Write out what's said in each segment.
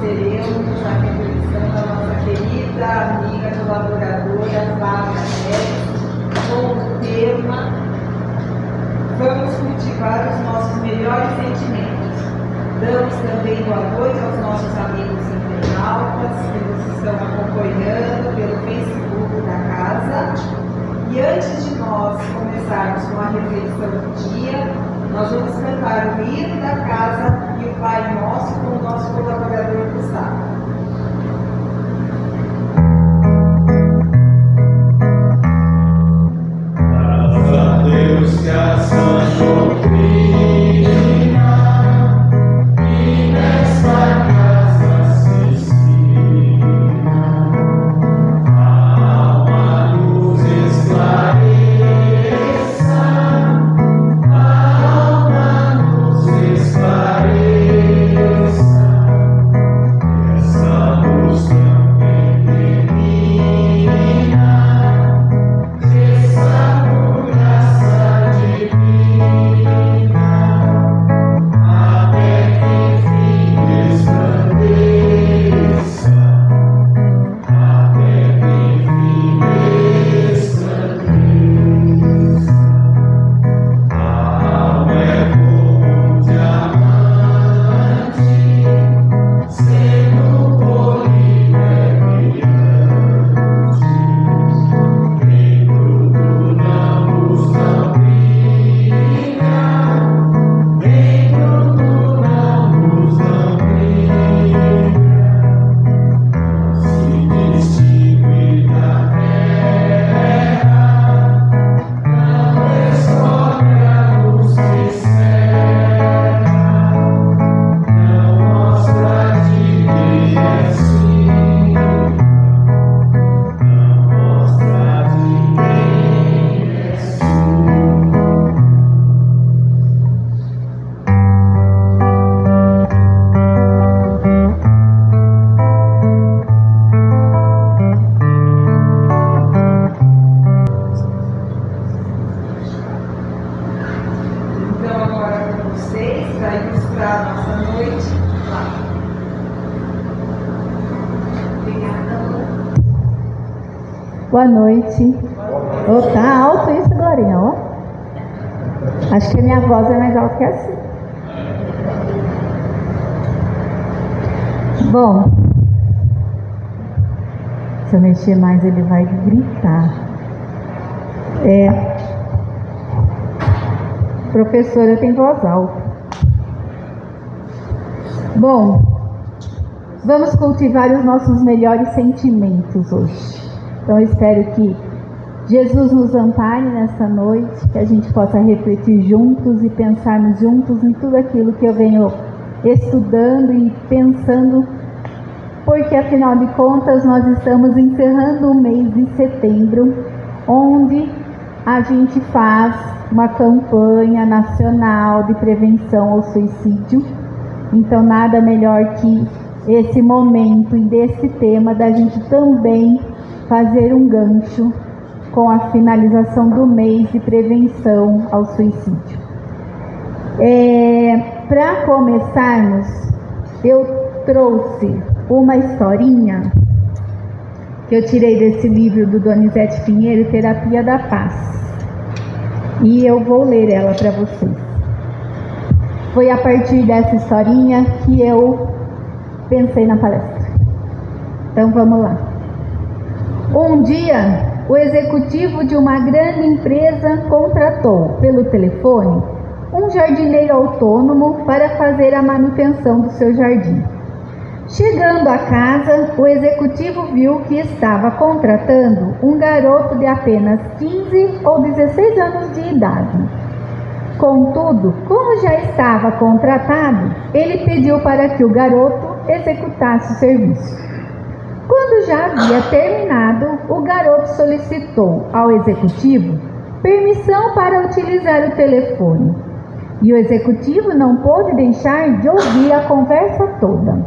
teremos a reflexão da nossa querida amiga colaboradora Flávia Neves com o tema Vamos cultivar os nossos melhores sentimentos. Damos também boa noite aos nossos amigos internautas que nos estão acompanhando pelo Facebook da casa. E antes de nós começarmos com a reflexão do dia, nós vamos cantar o hino da casa e o Pai Nosso com o nosso colaborador Gustavo. Graças a Deus que a sã doutrina e nessa casa se ensina, a alma luz esclareça, a alma luz esclareça, essa luz também ilumina. Boa noite. Oh, tá alto isso, Glorinha, ó. Acho que a minha voz é mais alta que assim. Bom, se eu mexer mais ele vai gritar. Professora tem voz alta. Bom, vamos cultivar os nossos melhores sentimentos hoje. Então eu espero que Jesus nos ampare nessa noite, que a gente possa refletir juntos e pensarmos juntos em tudo aquilo que eu venho estudando e pensando, porque afinal de contas nós estamos encerrando o mês de setembro, onde a gente faz uma campanha nacional de prevenção ao suicídio. Então nada melhor que esse momento e desse tema da gente também fazer um gancho com a finalização do mês de prevenção ao suicídio. Para começarmos, eu trouxe uma historinha que eu tirei desse livro do Donizete Pinheiro, Terapia da Paz, e eu vou ler ela para vocês. Foi a partir dessa historinha que eu pensei na palestra. Então vamos lá. Um dia, o executivo de uma grande empresa contratou pelo telefone um jardineiro autônomo para fazer a manutenção do seu jardim. Chegando à casa, o executivo viu que estava contratando um garoto de apenas 15 ou 16 anos de idade. Contudo, como já estava contratado, ele pediu para que o garoto executasse o serviço. Quando já havia terminado, o garoto solicitou ao executivo permissão para utilizar o telefone. E o executivo não pôde deixar de ouvir a conversa toda.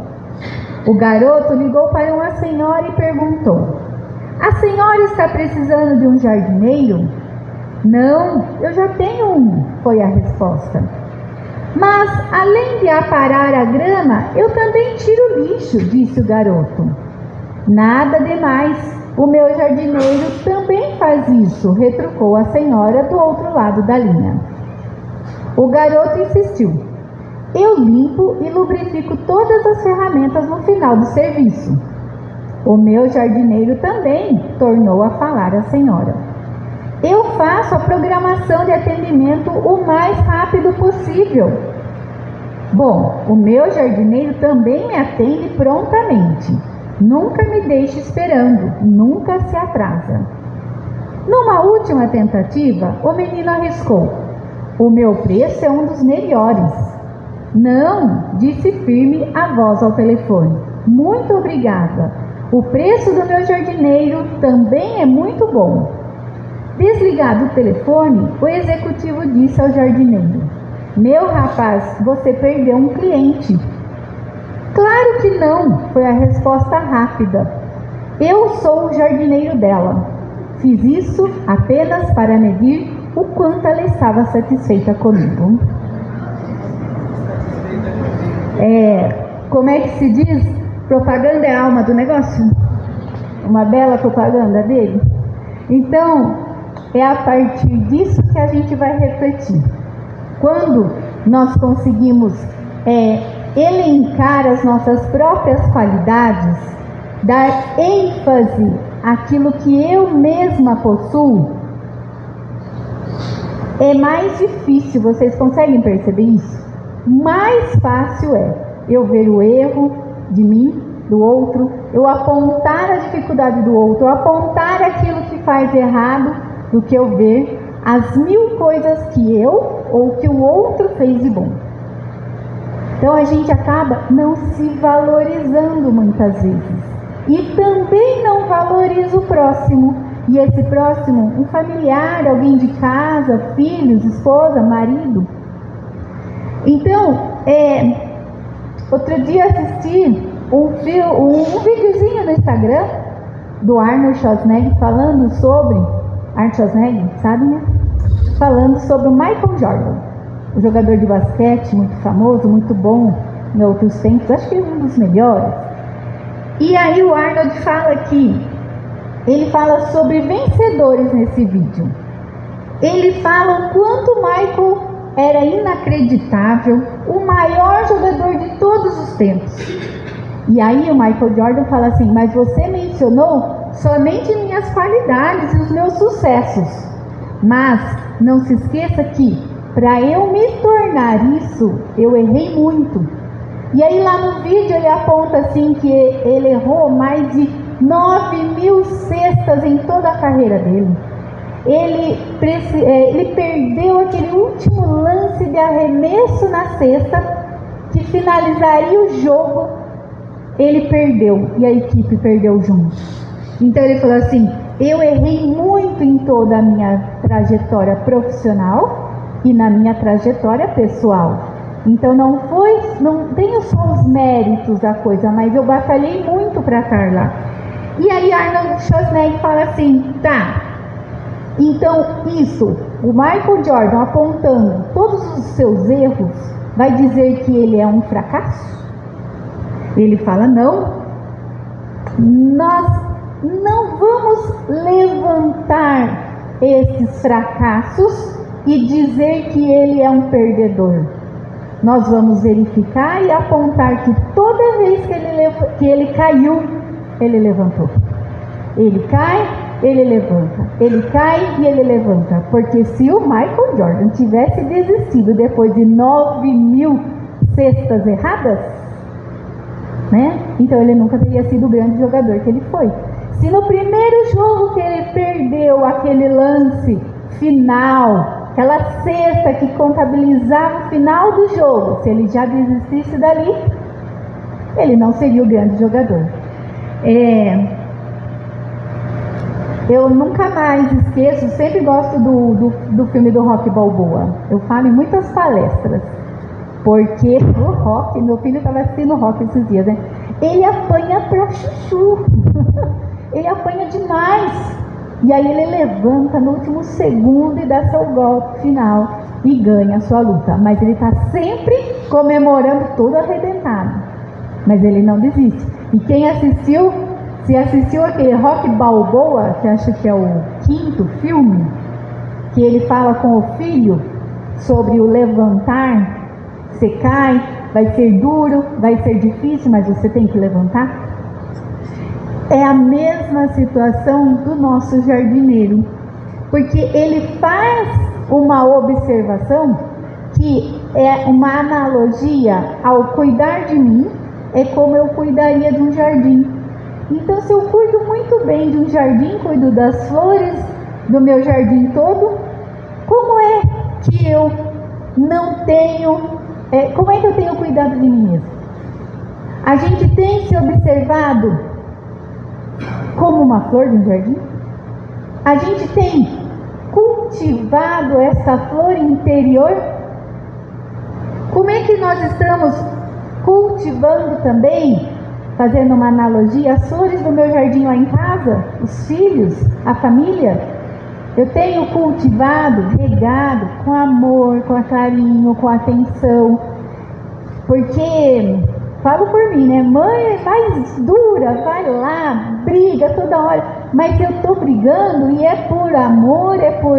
O garoto ligou para uma senhora e perguntou: "A senhora está precisando de um jardineiro?" "Não, eu já tenho um", foi a resposta. Mas, além de aparar a grama, eu também tiro lixo, disse o garoto. Nada demais. O meu jardineiro também faz isso, retrucou a senhora do outro lado da linha. O garoto insistiu. Eu limpo e lubrifico todas as ferramentas no final do serviço. O meu jardineiro também, tornou a falar a senhora. Eu faço a programação de atendimento o mais rápido possível. Bom, o meu jardineiro também me atende prontamente. Nunca me deixe esperando, nunca se atrasa. Numa última tentativa, o menino arriscou. O meu preço é um dos melhores. Não, disse firme a voz ao telefone. Muito obrigada. O preço do meu jardineiro também é muito bom. Desligado o telefone, o executivo disse ao jardineiro. Meu rapaz, você perdeu um cliente. Claro que não, foi a resposta rápida. Eu sou o jardineiro dela. Fiz isso apenas para medir o quanto ela estava satisfeita comigo. Como é que se diz? Propaganda é a alma do negócio? Uma bela propaganda dele? Então, é a partir disso que a gente vai refletir. Quando nós conseguimos elencar as nossas próprias qualidades, dar ênfase àquilo que eu mesma possuo, é mais difícil, vocês conseguem perceber isso? Mais fácil é eu ver o erro de mim, do outro, eu apontar a dificuldade do outro, eu apontar aquilo que faz errado, do que eu ver as 1000 coisas que eu ou que o outro fez de bom. Então a gente acaba não se valorizando muitas vezes. E também não valoriza o próximo. E esse próximo, um familiar, alguém de casa, filhos, esposa, marido. Então, outro dia assisti um videozinho no Instagram do Arnold Schwarzenegger falando sobre... Arnold Schwarzenegger, sabe, né? Falando sobre o Michael Jordan, o jogador de basquete muito famoso, muito bom em outros tempos, acho que é um dos melhores. E aí o Arnold fala ele fala sobre vencedores nesse vídeo. Ele fala o quanto o Michael era inacreditável, o maior jogador de todos os tempos. E aí o Michael Jordan fala assim, mas você mencionou somente minhas qualidades e os meus sucessos. Mas não se esqueça que para eu me tornar isso, eu errei muito. E aí lá no vídeo ele aponta assim que ele errou mais de 9.000 cestas em toda a carreira dele. Ele perdeu aquele último lance de arremesso na cesta que finalizaria o jogo. Ele perdeu e a equipe perdeu junto. Então ele falou assim, eu errei muito em toda a minha trajetória profissional e na minha trajetória pessoal. Então não tenho só os méritos da coisa, mas eu batalhei muito para estar lá. E aí Arnold Schwarzenegger fala assim, tá, então isso, o Michael Jordan apontando todos os seus erros, vai dizer que ele é um fracasso? Ele fala, não, nós não vamos levantar esses fracassos e dizer que ele é um perdedor. Nós vamos verificar e apontar que toda vez que ele caiu, ele levantou. Ele cai, ele levanta. Ele cai e ele levanta. Porque se o Michael Jordan tivesse desistido depois de 9.000 cestas erradas, né? Então ele nunca teria sido o grande jogador que ele foi. Se no primeiro jogo que ele perdeu aquele lance final, aquela cesta que contabilizava o final do jogo, se ele já desistisse dali, ele não seria o grande jogador. Eu nunca mais esqueço, sempre gosto do filme do Rocky Balboa. Eu falo em muitas palestras, porque o Rocky, meu filho estava assistindo o Rocky esses dias, né? Ele apanha pra chuchu. Ele apanha demais. E aí ele levanta no último segundo e dá seu golpe final. e ganha a sua luta, mas ele está sempre comemorando, todo arrebentado, mas ele não desiste. E quem assistiu, se assistiu aquele Rock Balboa, que acho que é o 5º filme, que ele fala com o filho sobre o levantar, você cai, vai ser duro, vai ser difícil, mas você tem que levantar. É a mesma situação do nosso jardineiro, porque ele faz uma observação que é uma analogia ao cuidar de mim, é como eu cuidaria de um jardim. Então, se eu cuido muito bem de um jardim, cuido das flores do meu jardim todo, como é que eu não tenho, como é que eu tenho cuidado de mim mesmo? A gente tem se observado como uma flor de um jardim? A gente tem cultivado essa flor interior? Como é que nós estamos cultivando também, fazendo uma analogia, as flores do meu jardim lá em casa, os filhos, a família? Eu tenho cultivado, regado com amor, com carinho, com atenção, porque, falo por mim, né? Mãe, faz dura, vai lá, briga toda hora, mas eu estou brigando e é por amor, é por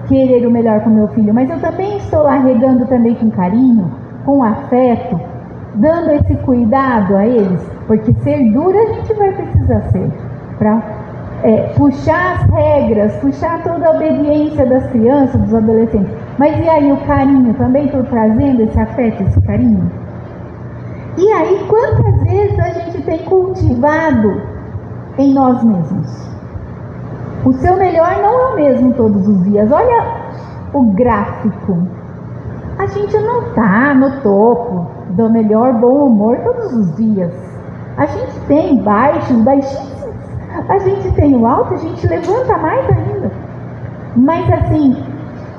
querer o melhor para o meu filho, mas eu também estou lá regando também com carinho, com afeto, dando esse cuidado a eles, porque ser dura a gente vai precisar ser, para puxar as regras, puxar toda a obediência das crianças, dos adolescentes. Mas e aí o carinho? Também estou trazendo esse afeto, esse carinho? E aí, quantas vezes a gente tem cultivado em nós mesmos? O seu melhor não é o mesmo todos os dias. Olha o gráfico. A gente não está no topo do melhor bom humor todos os dias. A gente tem baixíssimos. A gente tem o alto, a gente levanta mais ainda. Mas assim,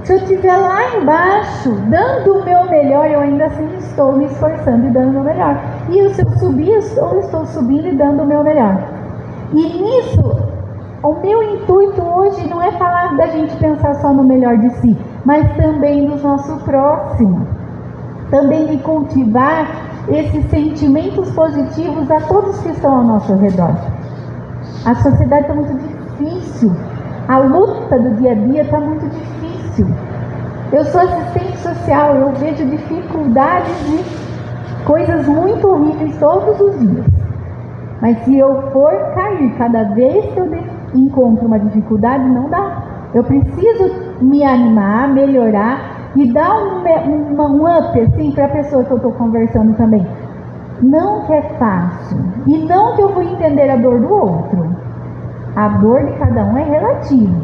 se eu estiver lá embaixo, dando o meu melhor, eu ainda assim estou me esforçando e dando o meu melhor. E se eu subir, eu estou subindo e dando o meu melhor. E nisso, o meu intuito hoje não é falar da gente pensar só no melhor de si, mas também do nosso próximo. Também de cultivar esses sentimentos positivos a todos que estão ao nosso redor. A sociedade está muito difícil. A luta do dia a dia está muito difícil. Eu sou assistente social, eu vejo dificuldades de coisas muito horríveis todos os dias. Mas se eu for cair cada vez que eu encontro uma dificuldade, não dá. Eu preciso me animar, melhorar e dar um up assim, para a pessoa que eu estou conversando também. Não que é fácil. E não que eu vou entender a dor do outro. A dor de cada um é relativa.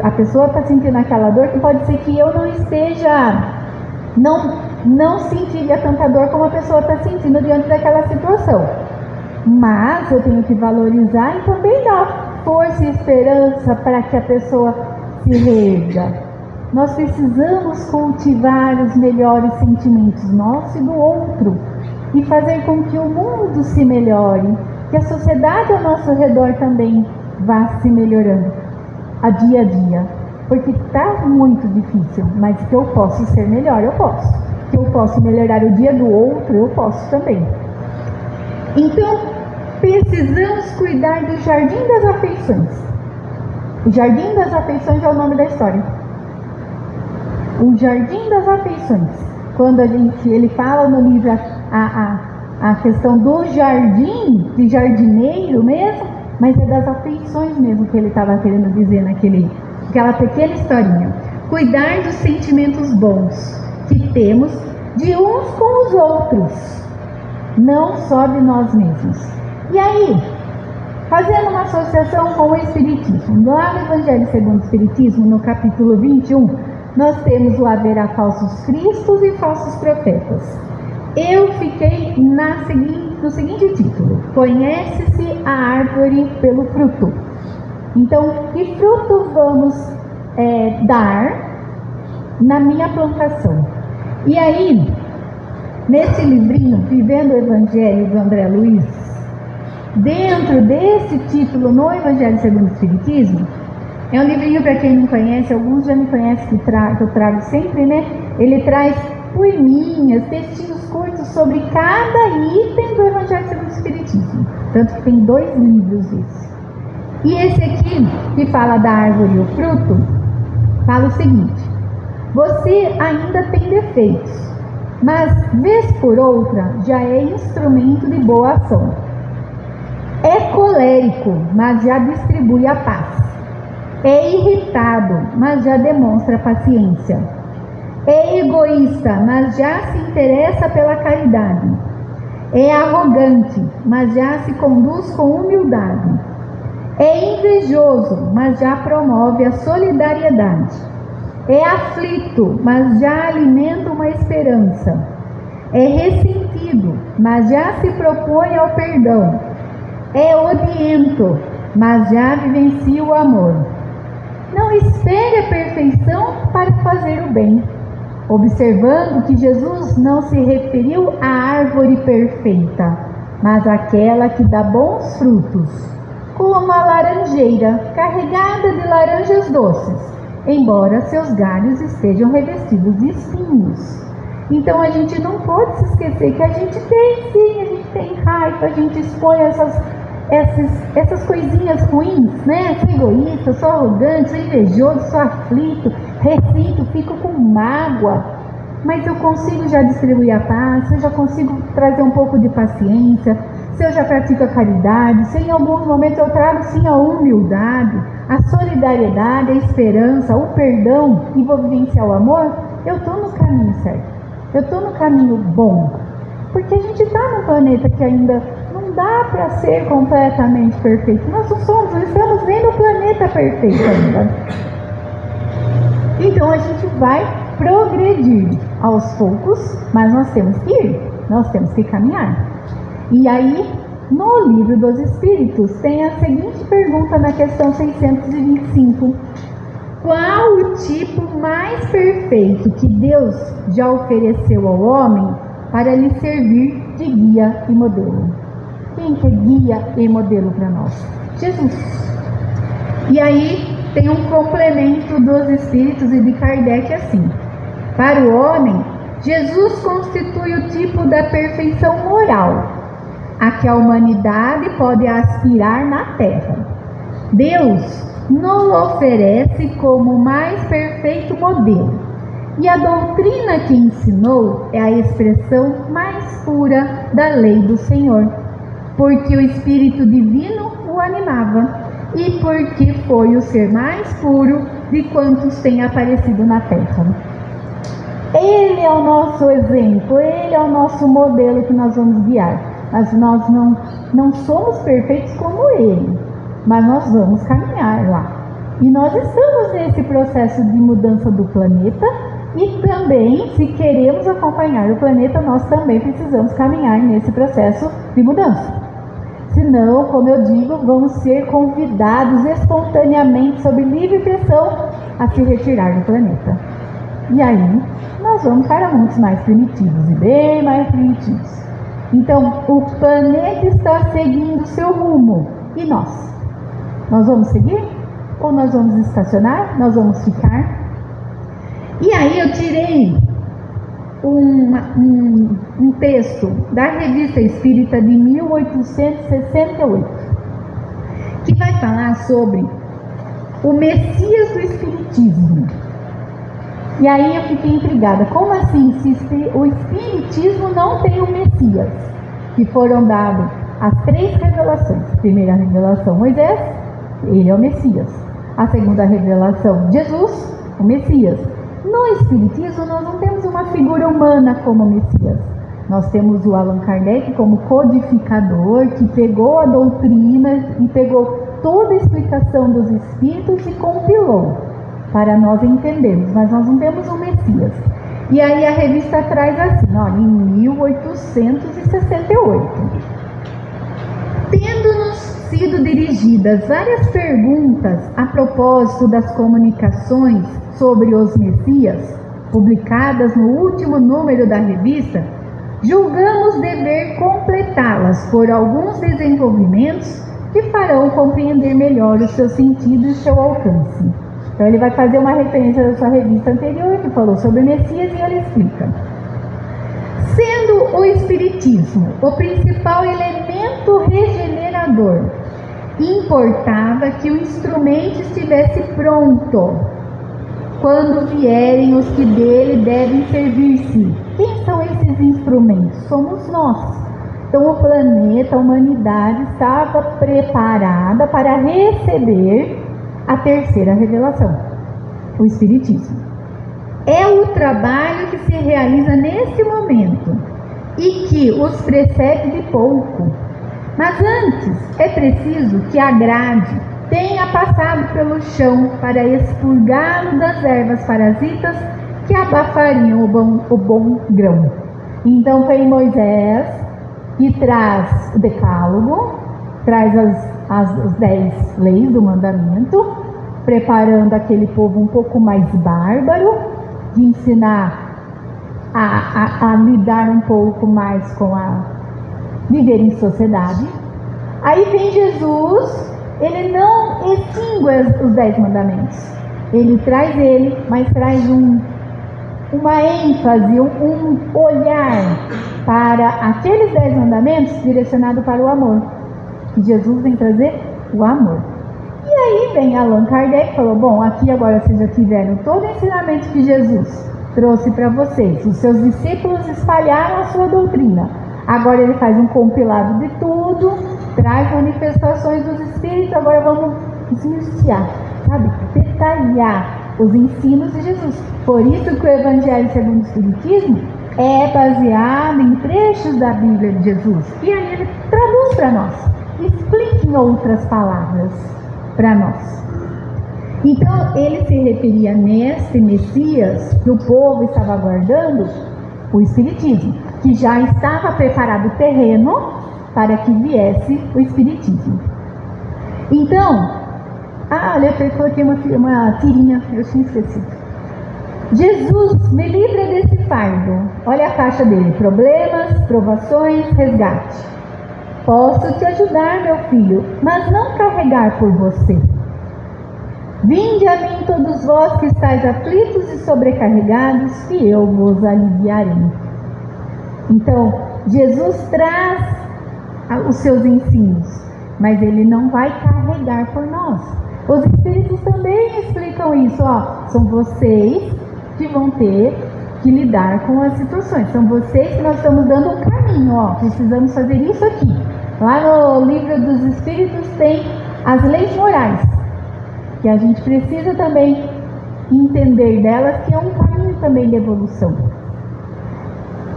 A pessoa está sentindo aquela dor que pode ser que eu não esteja, não sentiria tanta dor como a pessoa está sentindo diante daquela situação. Mas eu tenho que valorizar e também dar força e esperança para que a pessoa se reerga. Nós precisamos cultivar os melhores sentimentos nosso e do outro e fazer com que o mundo se melhore, que a sociedade ao nosso redor também vá se melhorando a dia, porque está muito difícil, mas que eu posso ser melhor, eu posso. Que eu posso melhorar o dia do outro, eu posso também. Então, precisamos cuidar do Jardim das Afeições. O Jardim das Afeições é o nome da história. O Jardim das Afeições. Quando ele fala no livro a questão do jardim, de jardineiro mesmo, mas é das afeições mesmo que ele estava querendo dizer naquela pequena historinha. Cuidar dos sentimentos bons que temos de uns com os outros, não só de nós mesmos. E aí, fazendo uma associação com o Espiritismo, lá no Evangelho segundo o Espiritismo, no capítulo 21, nós temos o haverá falsos cristos e falsos profetas. Eu fiquei no seguinte título: conhece-se a árvore pelo fruto. Então, que fruto vamos dar na minha plantação? E aí, nesse livrinho, Vivendo o Evangelho, do André Luiz, dentro desse título, no Evangelho segundo o Espiritismo, É um livrinho, para quem não conhece, alguns já me conhecem, que eu trago sempre, né? Ele traz poeminhas, textinhos curtos sobre cada item do Evangelho segundo o Espiritismo. Tanto que tem 2 livros esse. E esse aqui, que fala da árvore e o fruto, fala o seguinte: você ainda tem defeitos, mas vez por outra já é instrumento de boa ação. É colérico, mas já distribui a paz. É irritado, mas já demonstra paciência. É egoísta, mas já se interessa pela caridade. É arrogante, mas já se conduz com humildade. É invejoso, mas já promove a solidariedade. É aflito, mas já alimenta uma esperança. É ressentido, mas já se propõe ao perdão. É odiento, mas já vivencia o amor. Não espere a perfeição para fazer o bem, observando que Jesus não se referiu à árvore perfeita, mas àquela que dá bons frutos, como a laranjeira carregada de laranjas doces, embora seus galhos estejam revestidos de espinhos. Então a gente não pode se esquecer que a gente tem raiva, a gente expõe essas coisinhas ruins, né? Sou egoísta, sou arrogante, sou invejoso, sou aflito, ressinto, fico com mágoa. Mas eu consigo já distribuir a paz, eu já consigo trazer um pouco de paciência, se eu já pratico a caridade, se em alguns momentos eu trago sim a humildade, a solidariedade, a esperança, o perdão e vou vivenciar o amor, eu estou no caminho certo, eu estou no caminho bom. Porque a gente está num planeta que ainda não dá para ser completamente perfeito. Nós não estamos nem no planeta perfeito ainda. Então a gente vai progredir aos poucos, mas nós temos que ir, nós temos que caminhar. E aí, no Livro dos Espíritos, tem a seguinte pergunta na questão 625. Qual o tipo mais perfeito que Deus já ofereceu ao homem para lhe servir de guia e modelo? Quem que é guia e modelo para nós? Jesus. E aí tem um complemento dos Espíritos e de Kardec assim: para o homem, Jesus constitui o tipo da perfeição moral a que a humanidade pode aspirar na Terra. Deus nos oferece como o mais perfeito modelo, e a doutrina que ensinou é a expressão mais pura da lei do Senhor, porque o Espírito Divino o animava e porque foi o ser mais puro de quantos têm aparecido na Terra. Ele é o nosso exemplo, ele é o nosso modelo que nós vamos guiar, mas nós não somos perfeitos como ele, mas nós vamos caminhar lá. E nós estamos nesse processo de mudança do planeta e também, se queremos acompanhar o planeta, nós também precisamos caminhar nesse processo de mudança. Senão, como eu digo, vamos ser convidados espontaneamente, sob livre pressão, a se retirar do planeta. E aí, nós vamos para mundos mais primitivos e bem mais primitivos. Então, o planeta está seguindo seu rumo. E nós? Nós vamos seguir? Ou nós vamos estacionar? Nós vamos ficar? E aí eu tirei um texto da Revista Espírita de 1868, que vai falar sobre o Messias do Espiritismo. E aí eu fiquei intrigada, como assim se o Espiritismo não tem o Messias? Que foram dadas as 3 revelações. A primeira revelação, Moisés, ele é o Messias. A segunda revelação, Jesus, o Messias. No Espiritismo nós não temos uma figura humana como Messias. Nós temos o Allan Kardec como codificador, que pegou a doutrina e pegou toda a explicação dos Espíritos e compilou para nós entendermos, mas nós não temos um Messias. E aí a revista traz assim, olha, em 1868, tendo-nos sido dirigidas várias perguntas a propósito das comunicações sobre os Messias, publicadas no último número da revista, julgamos dever completá-las por alguns desenvolvimentos que farão compreender melhor o seu sentido e o seu alcance. Então ele vai fazer uma referência da sua revista anterior, que falou sobre Messias, e ele explica. Sendo o Espiritismo o principal elemento regenerador, importava que o instrumento estivesse pronto quando vierem os que dele devem servir-se. Quem são esses instrumentos? Somos nós. Então o planeta, a humanidade estava preparada para receber a terceira revelação, o Espiritismo. É o trabalho que se realiza nesse momento e que os precede de pouco. Mas antes é preciso que a grade tenha passado pelo chão para expurgá-lo das ervas parasitas que abafariam o bom grão. Então foi Moisés que traz o decálogo, traz as 10 leis do mandamento, preparando aquele povo um pouco mais bárbaro, de ensinar a lidar um pouco mais com viver em sociedade. Aí vem Jesus, ele não extingue os 10 mandamentos, ele traz mas traz uma ênfase, um olhar para aqueles 10 mandamentos direcionado para o amor. E Jesus vem trazer o amor. E aí vem Allan Kardec e falou, bom, aqui agora vocês já tiveram todo o ensinamento que Jesus trouxe para vocês. Os seus discípulos espalharam a sua doutrina. Agora ele faz um compilado de tudo, traz manifestações dos Espíritos. Agora vamos esmiuçar, sabe? Detalhar os ensinos de Jesus. Por isso que o Evangelho segundo o Espiritismo é baseado em trechos da Bíblia de Jesus. E aí ele traduz para nós, explica em outras palavras para nós. Então ele se referia nesse Messias que o povo estava aguardando, o Espiritismo, que já estava preparado o terreno para que viesse o Espiritismo. Então, olha, eu coloquei uma tirinha, eu tinha esquecido. Jesus, me livra desse fardo. Olha a caixa dele: problemas, provações, resgate. Posso te ajudar, meu filho, mas não carregar por você. Vinde a mim todos vós que estáis aflitos e sobrecarregados, que eu vos aliviarei. Então, Jesus traz os seus ensinos, mas ele não vai carregar por nós. Os Espíritos também explicam isso, são vocês que vão ter que lidar com as situações, são vocês que nós estamos dando um caminho, precisamos fazer isso aqui. Lá no Livro dos Espíritos tem as leis morais, que a gente precisa também entender delas, que é um caminho também de evolução.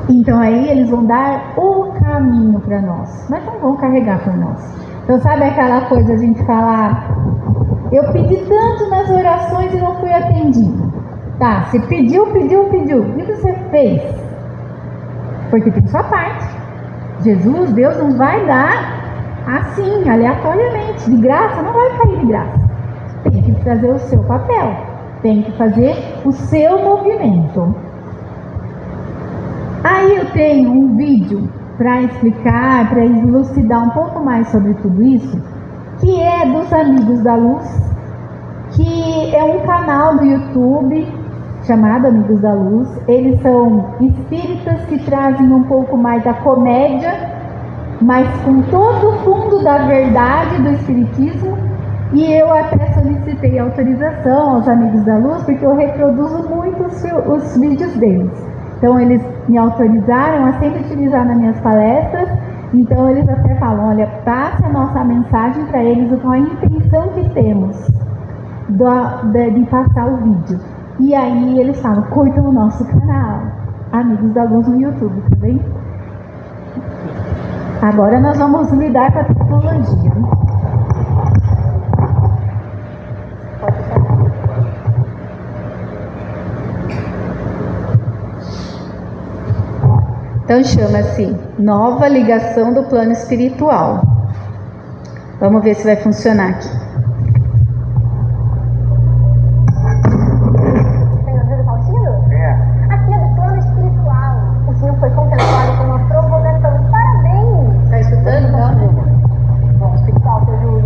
Então aí eles vão dar o caminho para nós, mas não vão carregar por nós. Então sabe aquela coisa a gente falar, eu pedi tanto nas orações e não fui atendido. Tá, você pediu, e o que você fez? Porque tem sua parte. Jesus, Deus não vai dar assim, aleatoriamente, de graça, não vai cair de graça. Tem que fazer o seu papel, tem que fazer o seu movimento. Aí eu tenho um vídeo para explicar, para elucidar um pouco mais sobre tudo isso, que é dos Amigos da Luz, que é um canal do YouTube chamado Amigos da Luz. Eles são espíritas que trazem um pouco mais da comédia, mas com todo o fundo da verdade do espiritismo. E eu até solicitei autorização aos Amigos da Luz, porque eu reproduzo muito os vídeos deles. Então eles me autorizaram a sempre utilizar nas minhas palestras. Então eles até falam, olha, passe a nossa mensagem para eles com a intenção que temos de passar o vídeo. E aí eles falam, curtam o nosso canal, Amigos da Luz no YouTube, tá bem? Agora nós vamos lidar com a tecnologia. Então chama-se Nova Ligação do Plano Espiritual. Vamos ver se vai funcionar aqui. Senhor Faustino? Aqui é do plano espiritual. O senhor foi contemplado por uma provocação. Parabéns! Tá escutando, não? Bom, espiritual, seja o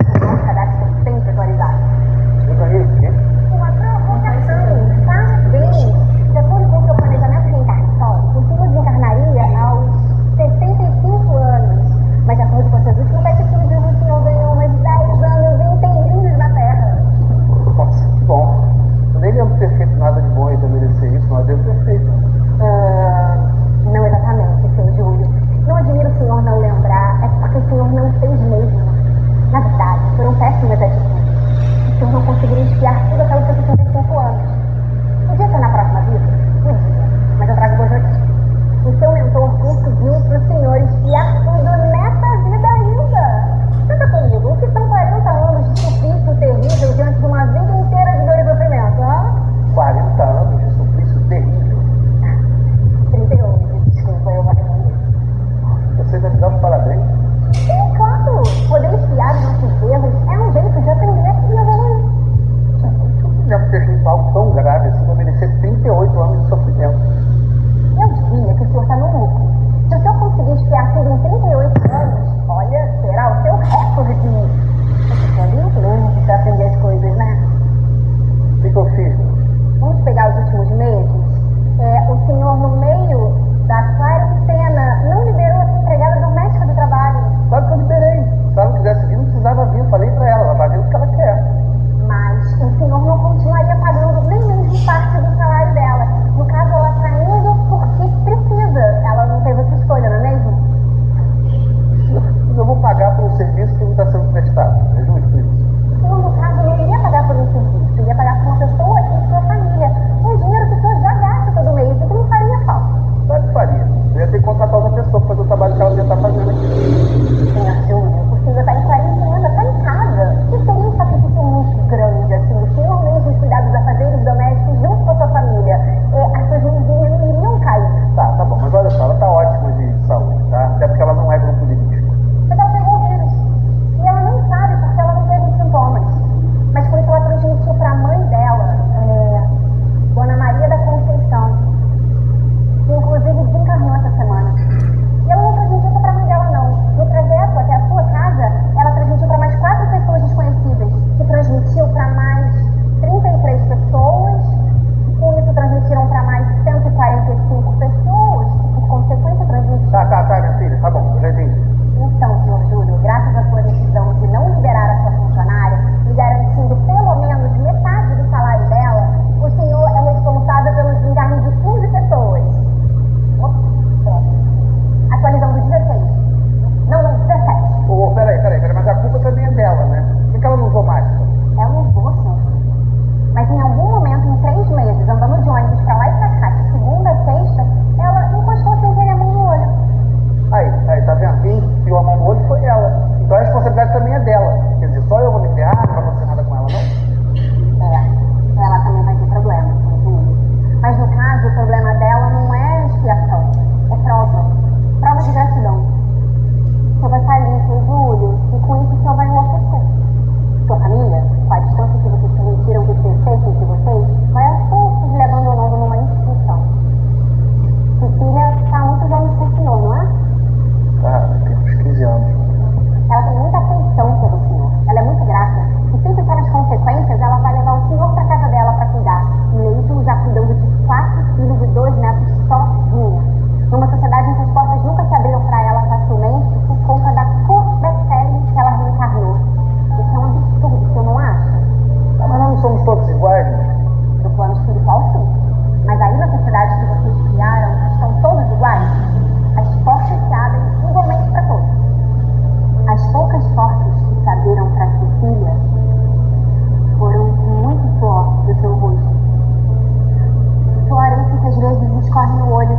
escorre no olho.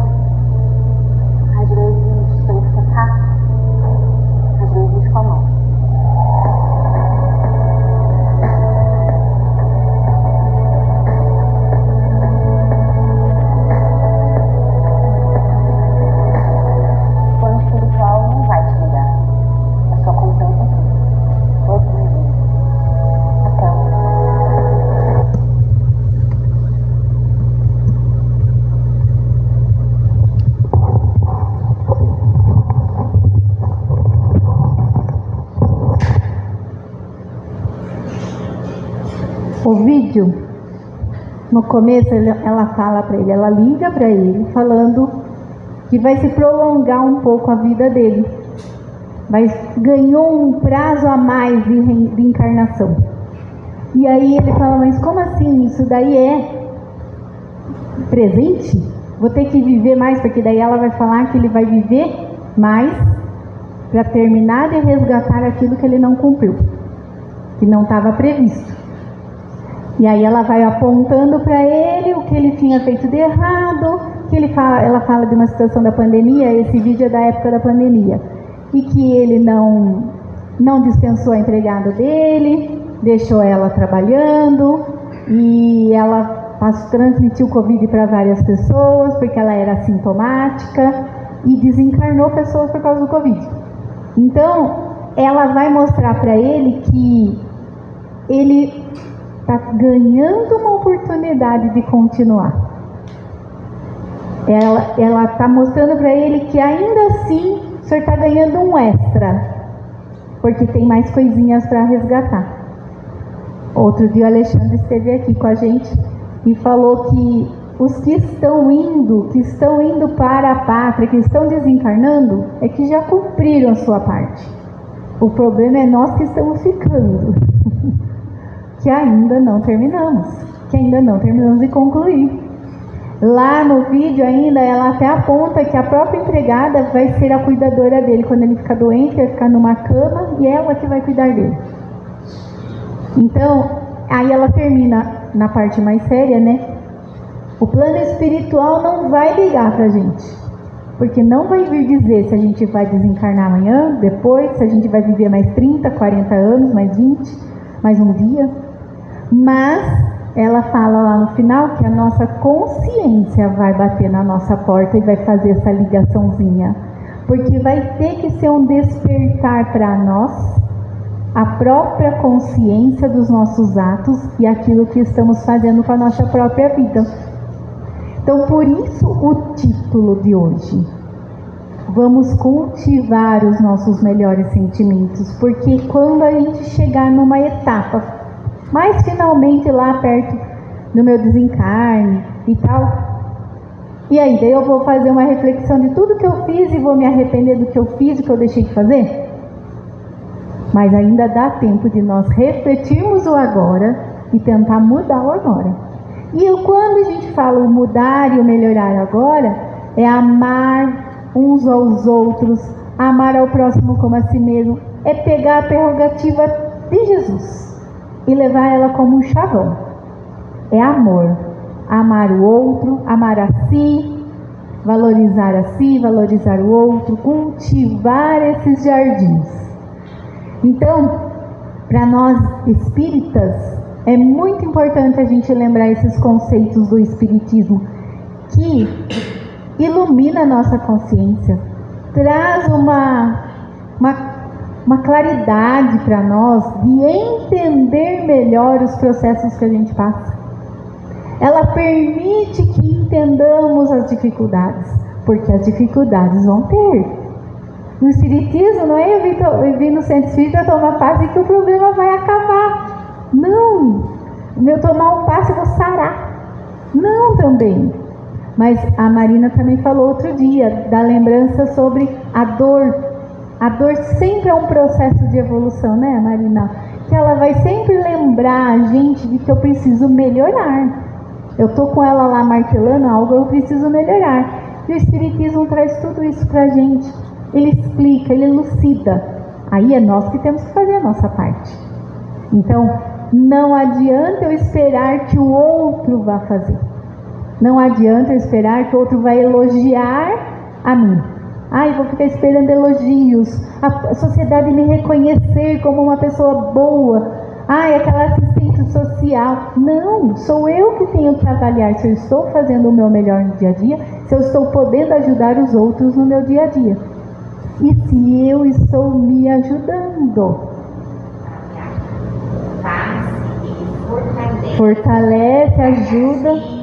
Às vezes sem secar, às vezes com a mão. O plano espiritual não vai te ligar. É só contempla tudo. Todos os dias. Até o fim. O vídeo, no começo ela fala para ele, ela liga para ele falando que vai se prolongar um pouco a vida dele, ganhou um prazo a mais de encarnação. E aí ele fala, mas como assim? Isso daí é presente? Vou ter que viver mais, porque daí ela vai falar que ele vai viver mais para terminar de resgatar aquilo que ele não cumpriu, que não estava previsto. E aí ela vai apontando para ele o que ele tinha feito de errado, ela fala de uma situação da pandemia, esse vídeo é da época da pandemia, e que ele não dispensou a empregada dele, deixou ela trabalhando, e ela transmitiu Covid para várias pessoas, porque ela era assintomática, e desencarnou pessoas por causa do Covid. Então, ela vai mostrar para ele que ele está ganhando uma oportunidade de continuar. Ela está mostrando para ele que ainda assim o senhor está ganhando um extra, porque tem mais coisinhas para resgatar. Outro dia o Alexandre esteve aqui com a gente e falou que os que estão indo para a pátria, que estão desencarnando, é que já cumpriram a sua parte. O problema é nós que estamos ficando. que ainda não terminamos de concluir. Lá no vídeo ainda, ela até aponta que a própria empregada vai ser a cuidadora dele. Quando ele ficar doente, vai ficar numa cama e ela que vai cuidar dele. Então, aí ela termina na parte mais séria, né? O plano espiritual não vai ligar pra gente, porque não vai vir dizer se a gente vai desencarnar amanhã, depois, se a gente vai viver mais 30, 40 anos, mais 20, mais um dia. Mas ela fala lá no final que a nossa consciência vai bater na nossa porta e vai fazer essa ligaçãozinha, porque vai ter que ser um despertar para nós, a própria consciência dos nossos atos e aquilo que estamos fazendo com a nossa própria vida. Então, por isso o título de hoje. Vamos cultivar os nossos melhores sentimentos, porque quando a gente chegar numa etapa, mas finalmente lá perto do meu desencarne e tal, e aí daí eu vou fazer uma reflexão de tudo que eu fiz e vou me arrepender do que eu fiz e que eu deixei de fazer? Mas ainda dá tempo de nós refletirmos o agora e tentar mudar o agora. E quando a gente fala o mudar e o melhorar agora, é amar uns aos outros, amar ao próximo como a si mesmo, é pegar a prerrogativa de Jesus e levar ela como um chavão. É amor, amar o outro, amar a si, valorizar o outro, cultivar esses jardins. Então, para nós espíritas, é muito importante a gente lembrar esses conceitos do espiritismo, que ilumina a nossa consciência, traz uma claridade para nós de entender melhor os processos que a gente passa. Ela permite que entendamos as dificuldades, porque as dificuldades vão ter. No espiritismo, não é eu vim no centro espírita tomar passe e que o problema vai acabar. Não, eu tomar um passe e vou sarar. Não também. Mas a Marina também falou outro dia da lembrança sobre a dor. A dor sempre é um processo de evolução, né, Marina? Que ela vai sempre lembrar a gente de que eu preciso melhorar. Eu tô com ela lá martelando algo, eu preciso melhorar. E o espiritismo traz tudo isso pra gente. Ele explica, ele elucida. Aí é nós que temos que fazer a nossa parte. Então, não adianta eu esperar que o outro vá fazer. Não adianta eu esperar que o outro vai elogiar a mim. Eu vou ficar esperando elogios, a sociedade me reconhecer como uma pessoa boa. Aquela assistente social. Não, sou eu que tenho que avaliar se eu estou fazendo o meu melhor no dia a dia, se eu estou podendo ajudar os outros no meu dia a dia. E se eu estou me ajudando. Fortalece, ajuda.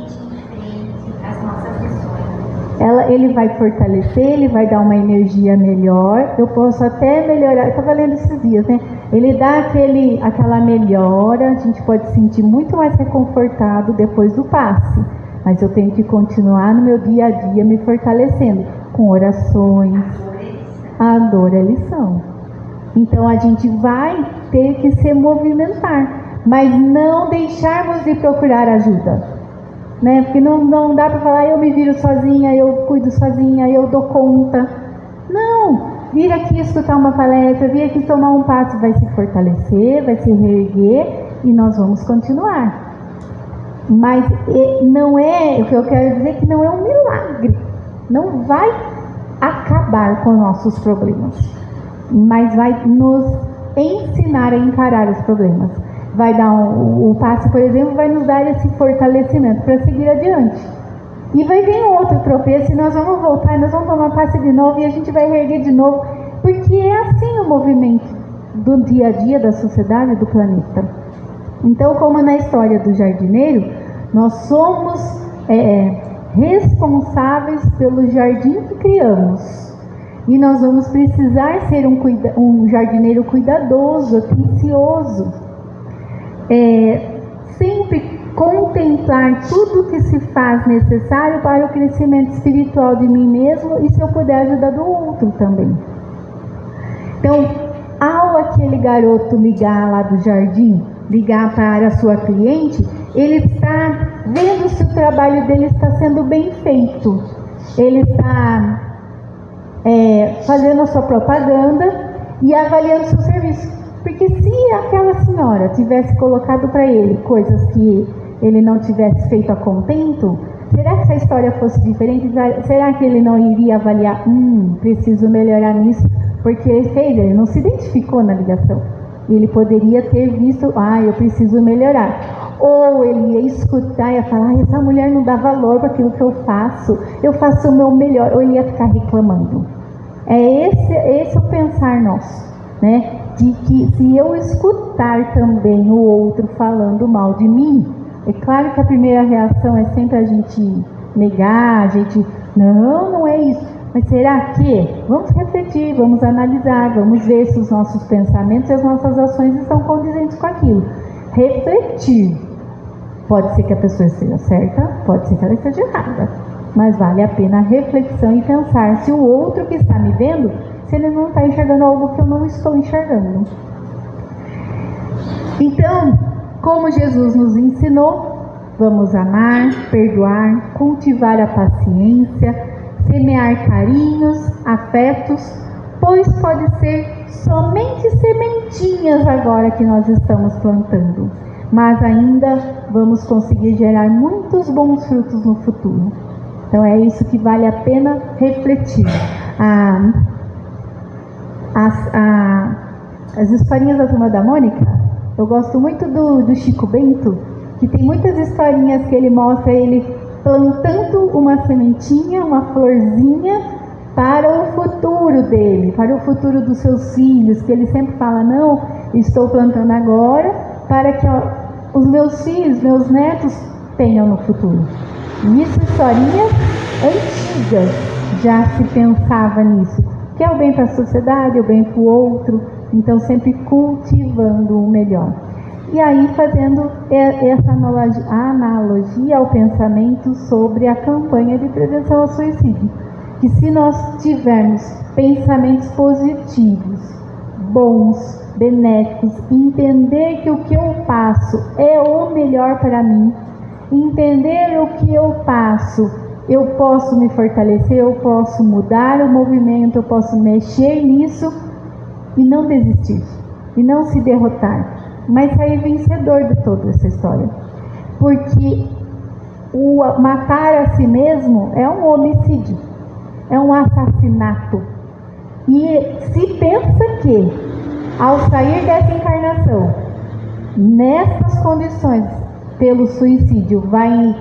Ele vai fortalecer, ele vai dar uma energia melhor. Eu posso até melhorar. Eu estava lendo esses dias, né? Ele dá aquela melhora. A gente pode se sentir muito mais reconfortado depois do passe. Mas eu tenho que continuar no meu dia a dia me fortalecendo com orações. A dor é lição. Então a gente vai ter que se movimentar, mas não deixarmos de procurar ajuda. Né? Porque não dá para falar, eu me viro sozinha, eu cuido sozinha, eu dou conta. Não, vir aqui escutar uma palestra, vir aqui tomar um passo, vai se fortalecer, vai se reerguer e nós vamos continuar. Mas não é, o que eu quero dizer é que não é um milagre, não vai acabar com nossos problemas, mas vai nos ensinar a encarar os problemas. Vai dar o passe, por exemplo, vai nos dar esse fortalecimento para seguir adiante. E vai vir um outro tropeço e nós vamos voltar, nós vamos tomar passe de novo e a gente vai reerguer de novo, porque é assim o movimento do dia a dia da sociedade, do planeta. Então, como na história do jardineiro, nós somos responsáveis pelo jardim que criamos. E nós vamos precisar ser um jardineiro cuidadoso, atencioso. Sempre contemplar tudo que se faz necessário para o crescimento espiritual de mim mesmo e, se eu puder, ajudar do outro também. Então, ao aquele garoto ligar lá do jardim, ligar para a sua cliente, ele está vendo se o trabalho dele está sendo bem feito. Ele está fazendo a sua propaganda e avaliando o seu serviço. Porque se aquela senhora tivesse colocado para ele coisas que ele não tivesse feito a contento, será que se a história fosse diferente? Será que ele não iria avaliar? Preciso melhorar nisso, porque ele não se identificou na ligação. Ele poderia ter visto, eu preciso melhorar. Ou ele ia escutar e ia falar, essa mulher não dá valor para aquilo que eu faço o meu melhor. Ou ele ia ficar reclamando. Esse é o pensar nosso, né? De que se eu escutar também o outro falando mal de mim, é claro que a primeira reação é sempre a gente negar, a gente, não é isso. Mas será que? Vamos refletir, vamos analisar, vamos ver se os nossos pensamentos e as nossas ações estão condizentes com aquilo. Refletir. Pode ser que a pessoa esteja certa, pode ser que ela esteja errada. Mas vale a pena a reflexão e pensar se o outro que está me vendo, se ele não está enxergando algo que eu não estou enxergando. Então, como Jesus nos ensinou, vamos amar, perdoar, cultivar a paciência, semear carinhos, afetos, pois pode ser somente sementinhas agora que nós estamos plantando, mas ainda vamos conseguir gerar muitos bons frutos no futuro. Então é isso que vale a pena refletir. As historinhas da Turma da Mônica, eu gosto muito do Chico Bento, que tem muitas historinhas que ele mostra ele plantando uma sementinha, uma florzinha para o futuro dele, para o futuro dos seus filhos, que ele sempre fala, não, estou plantando agora para que os meus filhos, meus netos tenham no futuro. E isso, historinhas antigas, já se pensava nisso, que é o bem para a sociedade, é o bem para o outro, então sempre cultivando o melhor. E aí fazendo essa analogia ao pensamento sobre a campanha de prevenção ao suicídio, que se nós tivermos pensamentos positivos, bons, benéficos, entender que o que eu passo é o melhor para mim, entender o que eu passo, eu posso me fortalecer, eu posso mudar o movimento, eu posso mexer nisso e não desistir, e não se derrotar, mas sair vencedor de toda essa história. Porque o matar a si mesmo é um homicídio, é um assassinato. E se pensa que, ao sair dessa encarnação, nessas condições, pelo suicídio, vai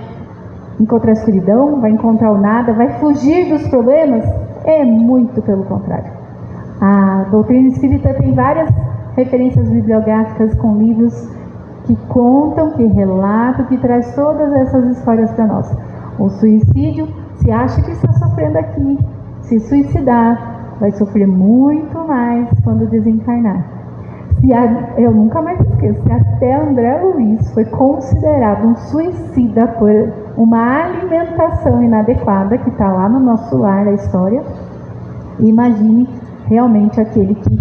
encontrar a escuridão, vai encontrar o nada, vai fugir dos problemas, é muito pelo contrário. A doutrina espírita tem várias referências bibliográficas com livros que contam, que relatam, que traz todas essas histórias para nós. O suicídio, se acha que está sofrendo aqui, se suicidar, vai sofrer muito mais quando desencarnar. Eu nunca mais esqueço, se até André Luiz foi considerado um suicida por uma alimentação inadequada, que está lá no nosso lar, a história, imagine realmente aquele que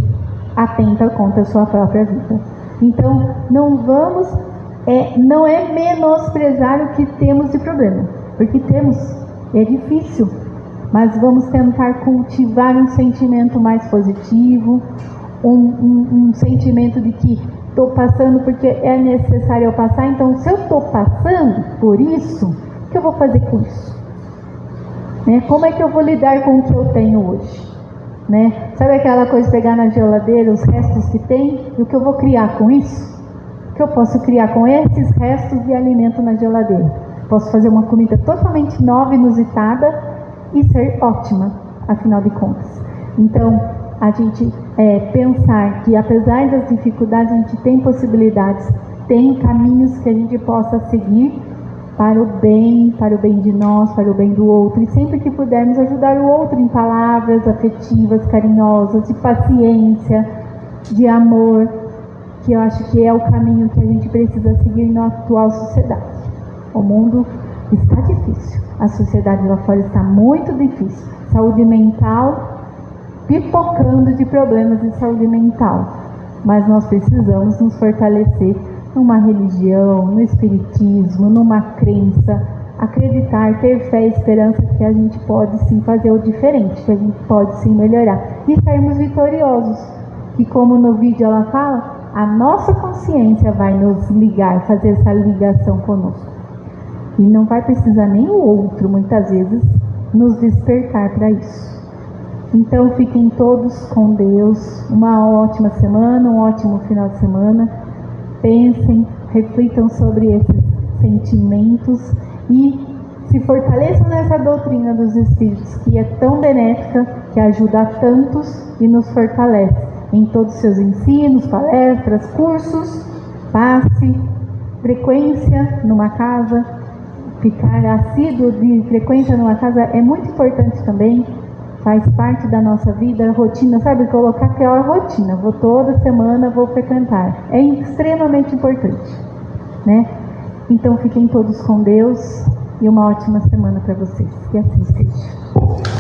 atenta contra a sua própria vida. Então, não é menosprezar o que temos de problema, porque temos, é difícil, mas vamos tentar cultivar um sentimento mais positivo, um sentimento de que estou passando porque é necessário eu passar, então se eu estou passando por isso, o que eu vou fazer com isso? Né? Como é que eu vou lidar com o que eu tenho hoje? Né? Sabe aquela coisa de pegar na geladeira os restos que tem e o que eu vou criar com isso? O que eu posso criar com esses restos de alimento na geladeira? Posso fazer uma comida totalmente nova, inusitada e ser ótima, afinal de contas. Então, a gente pensar que apesar das dificuldades, a gente tem possibilidades, tem caminhos que a gente possa seguir para o bem de nós, para o bem do outro, e sempre que pudermos ajudar o outro em palavras afetivas, carinhosas, de paciência, de amor, que eu acho que é o caminho que a gente precisa seguir na atual sociedade. O mundo está difícil, a sociedade lá fora está muito difícil, saúde mental pipocando de problemas de saúde mental, mas nós precisamos nos fortalecer numa religião, no espiritismo, numa crença, acreditar, ter fé e esperança que a gente pode sim fazer o diferente, que a gente pode sim melhorar e sairmos vitoriosos, que como no vídeo ela fala, a nossa consciência vai nos ligar, fazer essa ligação conosco, e não vai precisar nem o outro muitas vezes nos despertar para isso. Então fiquem todos com Deus, uma ótima semana, um ótimo final de semana. Pensem, reflitam sobre esses sentimentos e se fortaleçam nessa doutrina dos Espíritos, que é tão benéfica, que ajuda a tantos e nos fortalece em todos os seus ensinos, palestras, cursos. Passe, frequência numa casa, ficar assíduo de frequência numa casa é muito importante também. Faz parte da nossa vida, rotina, sabe? Colocar aquela rotina, vou toda semana, vou frequentar. É extremamente importante, né? Então fiquem todos com Deus e uma ótima semana para vocês. Que assim seja.